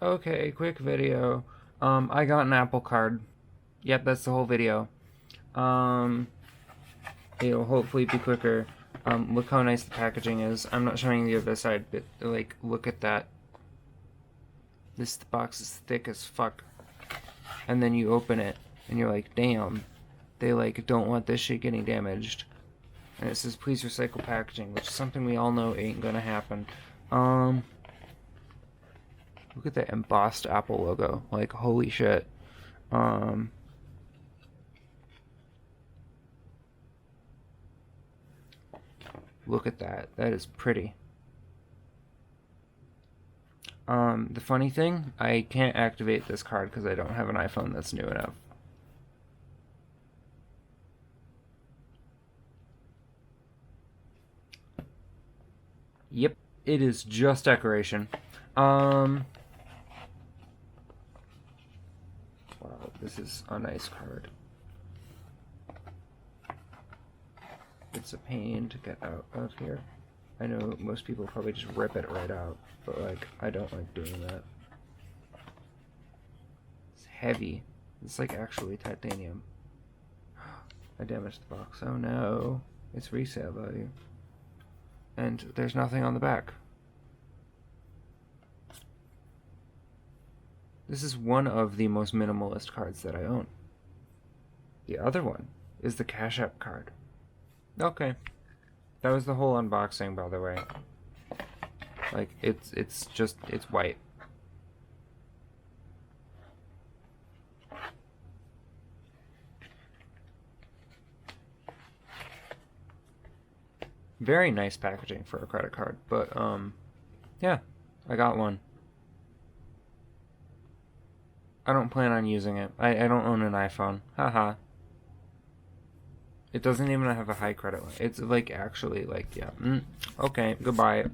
Okay, quick video. I got an Apple Card. Yep, that's the whole video. Um, it'll hopefully be quicker. Look how nice the packaging is. I'm not showing the other side, but like, look at that. This box is thick as fuck. And then you open it, and you're like, damn. They like don't want this shit getting damaged. And it says, please recycle packaging, which is something we all know ain't gonna happen. Look at that embossed Apple logo. Like, holy shit. Look at that. That is pretty. The funny thing, I can't activate this card because I don't have an iPhone that's new enough. Yep, it is just decoration. Wow, this is a nice card. It's a pain to get out of here. I know most people probably just rip it right out, but like, I don't like doing that. It's heavy. It's like actually titanium. I damaged the box. Oh no. It's resale value. And there's nothing on the back. This is one of the most minimalist cards that I own. The other one is the Cash App card. Okay. That was the whole unboxing, by the way. Like, it's white. Very nice packaging for a credit card, but, yeah, I got one. I don't plan on using it. I don't own an iPhone. Haha. It doesn't even have a high credit limit. It's, like, actually, like, yeah. Okay, goodbye.